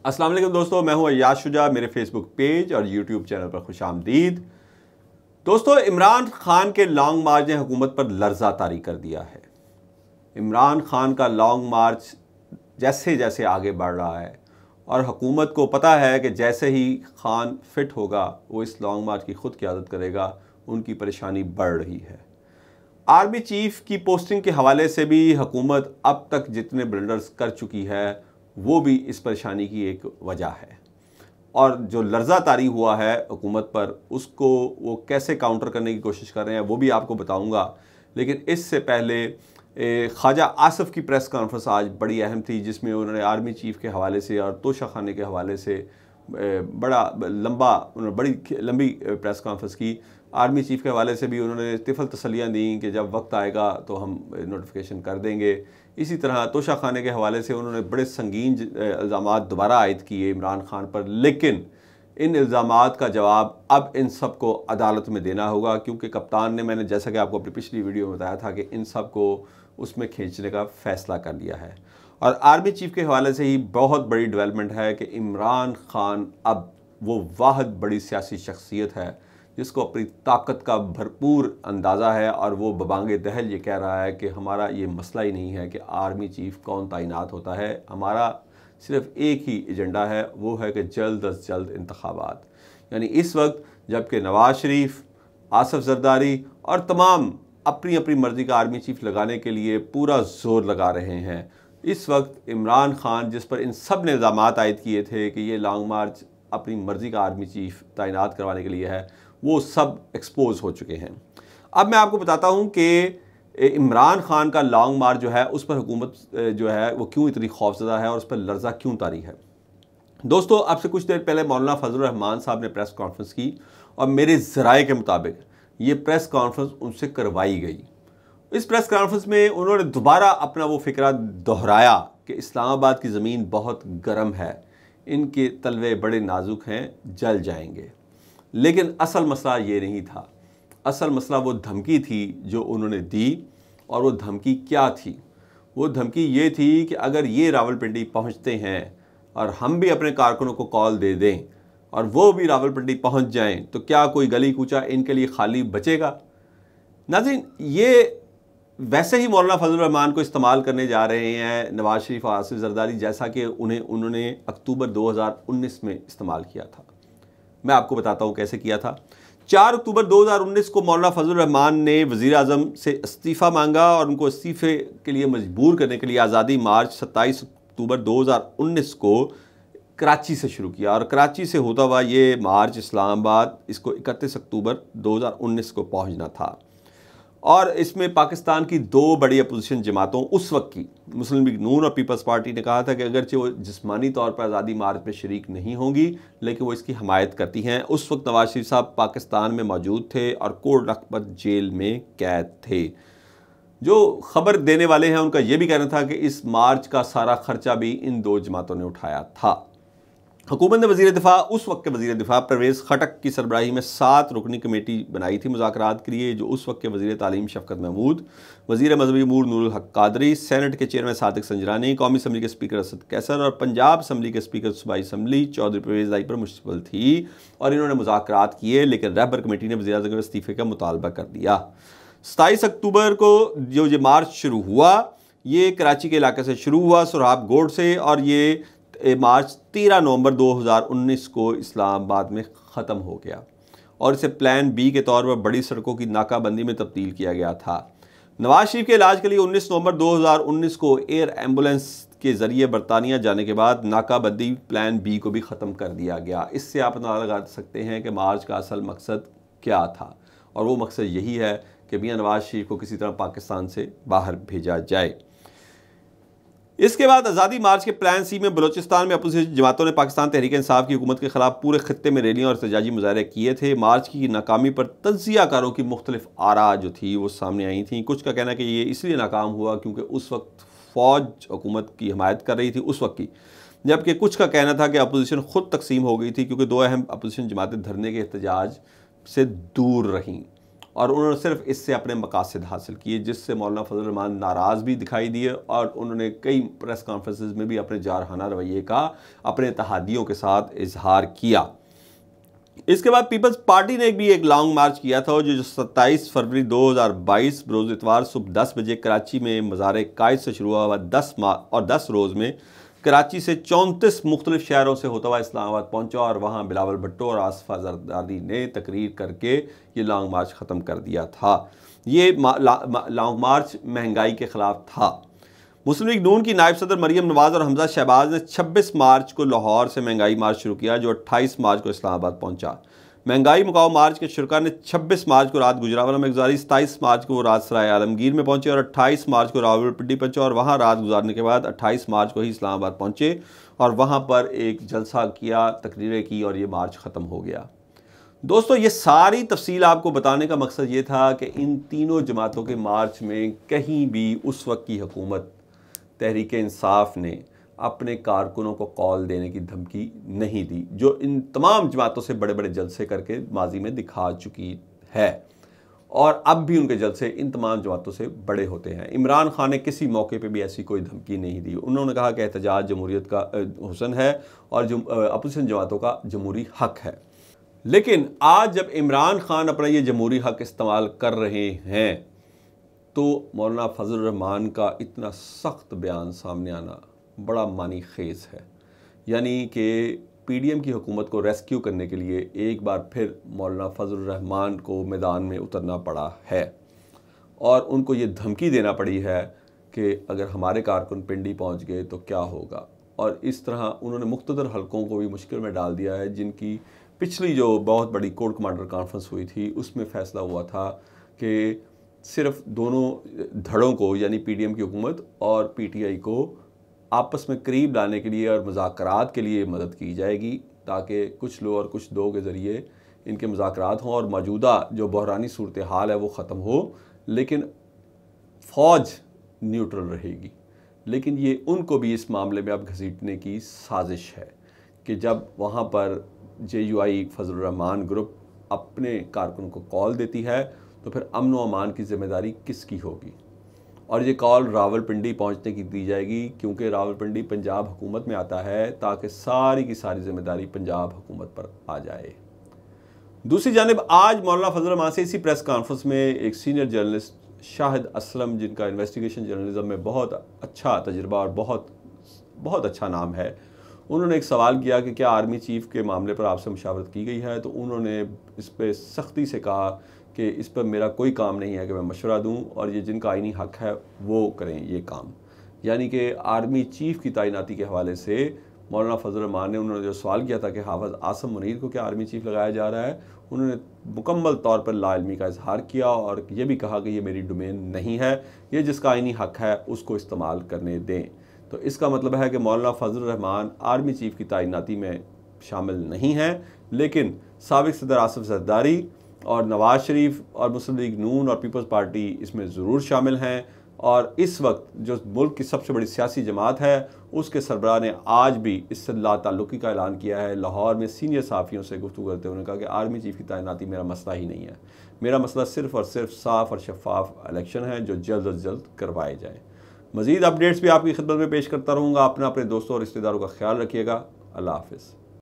अस्सलाम वालेकुम दोस्तों, मैं हूं अय्याज शुजा। मेरे फेसबुक पेज और यूट्यूब चैनल पर खुशामदीद। दोस्तों, इमरान खान के लॉन्ग मार्च ने हुकूमत पर लर्जा तारी कर दिया है। इमरान खान का लॉन्ग मार्च जैसे जैसे आगे बढ़ रहा है और हुकूमत को पता है कि जैसे ही खान फिट होगा वो इस लॉन्ग मार्च की खुद क़यादत करेगा, उनकी परेशानी बढ़ रही है। आर्मी चीफ की पोस्टिंग के हवाले से भी हुकूमत अब तक जितने ब्लंडर्स कर चुकी है वो भी इस परेशानी की एक वजह है। और जो लर्जा तारी हुआ है हुकूमत पर, उसको वो कैसे काउंटर करने की कोशिश कर रहे हैं वो भी आपको बताऊंगा। लेकिन इससे पहले ख्वाजा आसिफ की प्रेस कॉन्फ्रेंस आज बड़ी अहम थी, जिसमें उन्होंने आर्मी चीफ के हवाले से और तोशा खाने के हवाले से बड़ी लंबी प्रेस कॉन्फ्रेंस की। आर्मी चीफ के हवाले से भी उन्होंने तिफल तसलियाँ दी कि जब वक्त आएगा तो हम नोटिफिकेशन कर देंगे। इसी तरह तोशा खाने के हवाले से उन्होंने बड़े संगीन इल्ज़ामात दोबारा आयद किए इमरान खान पर, लेकिन इन इल्ज़ामात का जवाब अब इन सब को अदालत में देना होगा, क्योंकि कप्तान ने, मैंने जैसा कि आपको अपनी पिछली वीडियो में बताया था, कि इन सब को उसमें खींचने का फ़ैसला कर लिया है। और आर्मी चीफ के हवाले से ही बहुत बड़ी डेवलपमेंट है कि इमरान खान अब वो वाहिद बड़ी सियासी शख्सियत है जिसको अपनी ताकत का भरपूर अंदाज़ा है, और वो बबांगे दहल ये कह रहा है कि हमारा ये मसला ही नहीं है कि आर्मी चीफ कौन तैनात होता है, हमारा सिर्फ एक ही एजेंडा है, वो है कि जल्द अज जल्द इंतखाबात। यानी इस वक्त जबकि नवाज शरीफ, आसिफ जरदारी और तमाम अपनी अपनी मर्ज़ी का आर्मी चीफ लगाने के लिए पूरा जोर लगा रहे हैं, इस वक्त इमरान खान, जिस पर इन सब ने इल्ज़ामात आयद किए थे कि ये लॉन्ग मार्च अपनी मर्ज़ी का आर्मी चीफ तैनात करवाने के लिए है, वो सब एक्सपोज हो चुके हैं। अब मैं आपको बताता हूँ कि इमरान खान का लॉन्ग मार्च जो है उस पर हुकूमत जो है वो क्यों इतनी खौफज़दा है और उस पर लर्जा क्यों तारी है। दोस्तों, अब से कुछ देर पहले मौलाना फजलुर रहमान साहब ने प्रेस कॉन्फ्रेंस की और मेरे ज़राए के मुताबिक ये प्रेस कॉन्फ्रेंस उनसे करवाई गई। इस प्रेस कॉन्फ्रेंस में उन्होंने दोबारा अपना वो फिक्रा दोहराया कि इस्लामाबाद की ज़मीन बहुत गर्म है, इनके तलवे बड़े नाजुक हैं, जल जाएंगे। लेकिन असल मसला ये नहीं था। असल मसला वो धमकी थी जो उन्होंने दी। और वो धमकी क्या थी? वो धमकी ये थी कि अगर ये रावलपिंडी पहुंचते हैं और हम भी अपने कारकुनों को कॉल दे दें और वो भी रावलपिंडी पहुंच जाएं, तो क्या कोई गली कूचा इनके लिए खाली बचेगा? नाज़रीन, ये वैसे ही मौलाना फजलुर रहमान को इस्तेमाल करने जा रहे हैं नवाज शरीफ और आसिफ जरदारी, जैसा कि उन्होंने अक्टूबर 2019 में इस्तेमाल किया था। मैं आपको बताता हूँ कैसे किया था। 4 अक्टूबर 2019 को मौलाना फजलुर रहमान ने वज़ीर आज़म से इस्तीफ़ा मांगा और उनको इस्तीफ़े के लिए मजबूर करने के लिए आज़ादी मार्च 27 अक्टूबर 2019 को कराची से शुरू किया। और कराची से होता हुआ ये मार्च इस्लामाबाद, इसको 31 अक्टूबर 2019 को पहुँचना था। और इसमें पाकिस्तान की 2 बड़ी अपोजिशन जमातों, उस वक्त की मुस्लिम लीग नून और पीपल्स पार्टी ने कहा था कि अगरचे वो जिस्मानी तौर पर आज़ादी मार्च में शरीक नहीं होंगी, लेकिन वो इसकी हमायत करती हैं। उस वक्त नवाज शरीफ साहब पाकिस्तान में मौजूद थे और कोट रखबत जेल में कैद थे। जो ख़बर देने वाले हैं उनका ये भी कहना था कि इस मार्च का सारा खर्चा भी इन 2 जमातों ने उठाया था। हुकूमत ने वज़ीर दिफ़ा, उस वक्त के वज़ीर दिफ़ा परवेज़ खटक की सरबराही में 7 रुकनी कमेटी बनाई थी मुज़ाकरात के लिए, जो उस वक्त के वज़ीर तालीम शफ़कत महमूद, वज़ीर मज़हबी अमूर नूरुल हक कादरी, सेनेट के चेयरमैन सादिक संजरानी, कौमी असम्बली के स्पीकर असद कैसर और पंजाब असम्बली के स्पीकर सूबाई असम्बली चौधरी परवेज़ आई पर मुश्तमिल थी। और इन्होंने मुज़ाकरात किए, लेकिन रहबर कमेटी ने वज़ीर आज़म के इस्तीफ़े का मुतालबा कर दिया। 27 अक्टूबर को जो ये मार्च शुरू हुआ, ये कराची के इलाके से शुरू हुआ, सुरहाब गोड से, और ये मार्च 13 नवंबर 2019 को इस्लामाबाद में ख़त्म हो गया। और इसे प्लान बी के तौर पर बड़ी सड़कों की नाकाबंदी में तब्दील किया गया था। नवाज शरीफ के इलाज के लिए 19 नवंबर 2019 को एयर एम्बुलेंस के ज़रिए बरतानिया जाने के बाद नाकाबंदी प्लान बी को भी ख़त्म कर दिया गया। इससे आप अंदाज़ा लगा सकते हैं कि मार्च का असल मकसद क्या था, और वो मकसद यही है कि मियां नवाज शरीफ को किसी तरह पाकिस्तान से बाहर भेजा जाए। इसके बाद आज़ादी मार्च के प्लान सी में बलूचिस्तान में अपोजिशन जमातों ने पाकिस्तान तहरीक इंसाफ की हुकूमत के खिलाफ पूरे खत्ते में रैलियाँ और एहतजाजी मुजाहरे किए थे। मार्च की नाकामी पर तज्जियाकारों की मुख्तलिफ आरा जो थी वो सामने आई थी। कुछ का कहना है कि ये इसलिए नाकाम हुआ क्योंकि उस वक्त फ़ौज हुकूमत की हमायत कर रही थी उस वक्त की, जबकि कुछ का कहना था कि अपोजिशन ख़ुद तकसीम हो गई थी क्योंकि 2 अहम अपोजिशन जमातें धरने के एहतजाज से दूर रहीं और उन्होंने सिर्फ इससे अपने मकासद हासिल किए, जिससे मौलाना फजल रहमान नाराज़ भी दिखाई दिए और उन्होंने कई प्रेस कॉन्फ्रेंसेस में भी अपने जारहाना रवैये का अपने इत्तेहादियों के साथ इजहार किया। इसके बाद पीपल्स पार्टी ने भी एक लॉन्ग मार्च किया था जो 27 फरवरी 2022 रोज़ इतवार सुबह 10 बजे कराची में मज़ार कायद से शुरू हुआ। 10 रोज़ में कराची से 34 मुख्तलिफ शहरों से होता हुआ इस्लामाबाद पहुंचा और वहां बिलावल भुट्टो और आसफा जरदारी ने तकरीर करके ये लॉन्ग मार्च ख़त्म कर दिया था। ये लॉन्ग मार्च महंगाई के ख़िलाफ़ था। मुस्लिम लीग नून की नायब सदर मरियम नवाज़ और हमजा शहबाज ने 26 मार्च को लाहौर से महंगाई मार्च शुरू किया जो 28 मार्च को इस्लामाबाद पहुंचा। महंगाई मुकाओ मार्च के शुरा ने 26 मार्च को रात गुजरावाला में गुजारी, 27 मार्च को वो रात सराय आलमगीर में पहुंचे और 28 मार्च को रावलपिंडी पहुंचे और वहां रात गुजारने के बाद 28 मार्च को ही इस्लामाबाद पहुंचे और वहां पर एक जलसा किया, तकरीरें की और ये मार्च ख़त्म हो गया। दोस्तों, ये सारी तफसील आपको बताने का मकसद ये था कि इन तीनों जमातों के मार्च में कहीं भी उस वक्त की हुकूमत तहरीक इंसाफ ने अपने कारकुनों को कॉल देने की धमकी नहीं दी, जो इन तमाम जमातों से बड़े बड़े जलसे करके माजी में दिखा चुकी है और अब भी उनके जलसे इन तमाम जमातों से बड़े होते हैं। इमरान खान ने किसी मौके पे भी ऐसी कोई धमकी नहीं दी। उन्होंने कहा कि एहतजाज जमहूरियत का हुस्न है और अपोजिशन जमातों का जमहूरी हक है। लेकिन आज जब इमरान खान अपना ये जमहूरी हक इस्तेमाल कर रहे हैं तो मौलाना फजल रहमान का इतना सख्त बयान सामने आना बड़ा मानी खेज़ है। यानी कि पीडीएम की हुकूमत को रेस्क्यू करने के लिए एक बार फिर मौलाना फजल रहमान को मैदान में उतरना पड़ा है और उनको ये धमकी देना पड़ी है कि अगर हमारे कारकुन पिंडी पहुंच गए तो क्या होगा। और इस तरह उन्होंने मुख्तदर हलकों को भी मुश्किल में डाल दिया है, जिनकी पिछली जो बहुत बड़ी कोर कमांडर कॉन्फ्रेंस हुई थी उसमें फ़ैसला हुआ था कि सिर्फ दोनों धड़ों को यानी पीडीएम की हुकूमत और पीटीआई को आपस में करीब लाने के लिए और मुज़ाकरात के लिए मदद की जाएगी ताकि कुछ लो और कुछ दो के ज़रिए इनके मुज़ाकरात हों और मौजूदा जो बहरानी सूरत हाल है वो ख़त्म हो, लेकिन फ़ौज न्यूट्रल रहेगी। लेकिन ये उनको भी इस मामले में अब घसीटने की साजिश है कि जब वहाँ पर JUI फजल रहमान ग्रुप अपने कारकुन को कॉल देती है तो फिर अमन व अमान की ज़िम्मेदारी किसकी होगी। और ये कॉल रावलपिंडी पहुंचने की दी जाएगी क्योंकि रावलपिंडी पंजाब हुकूमत में आता है ताकि सारी की सारी ज़िम्मेदारी पंजाब हुकूमत पर आ जाए। दूसरी जानिब आज मौलाना फजल रहमान से इसी प्रेस कॉन्फ्रेंस में एक सीनियर जर्नलिस्ट शाहिद असलम, जिनका इन्वेस्टिगेशन जर्नलिज्म में बहुत अच्छा तजुर्बा और बहुत अच्छा नाम है, उन्होंने एक सवाल किया कि क्या आर्मी चीफ़ के मामले पर आपसे मुशावरत की गई है। तो उन्होंने इस पर सख्ती से कहा कि इस पर मेरा कोई काम नहीं है कि मैं मशवरा दूं और ये जिनका आईनी हक है वो करें ये काम। यानी कि आर्मी चीफ़ की तैनाती के हवाले से मौलाना फजल रहमान ने उन्होंने जो सवाल किया था कि हाफिज़ आसम मुनीर को क्या आर्मी चीफ़ लगाया जा रहा है, उन्होंने मुकम्मल तौर पर लाइल्मी का इजहार किया और ये भी कहा कि ये मेरी डोमेन नहीं है, ये जिसका आईनी हक है उसको इस्तेमाल करने दें। तो इसका मतलब है कि मौलाना फजल रहमान आर्मी चीफ़ की तैनाती में शामिल नहीं हैं, लेकिन साबिक़ सदर आसिफ जरदारी और नवाज़ शरीफ और मुस्लिम लीग नून और पीपल्स पार्टी इसमें ज़रूर शामिल हैं। और इस वक्त जो मुल्क की सबसे बड़ी सियासी जमात है उसके सरबराह ने आज भी इससे लाताल्लुकी का ऐलान किया है। लाहौर में सीनियर सहाफ़ियों से गुफ्तगू करते हुए उन्होंने कहा कि आर्मी चीफ़ की तैनाती मेरा मसला ही नहीं है, मेरा मसला सिर्फ़ और सिर्फ साफ़ और शफाफ इलेक्शन है जो जल्द अज जल्द करवाए जाए। मज़ीद अपडेट्स भी आपकी खिदमत में पेश करता रहूँगा। अपने दोस्तों और रिश्तेदारों का ख्याल रखिएगा। अल्लाह हाफ़िज़।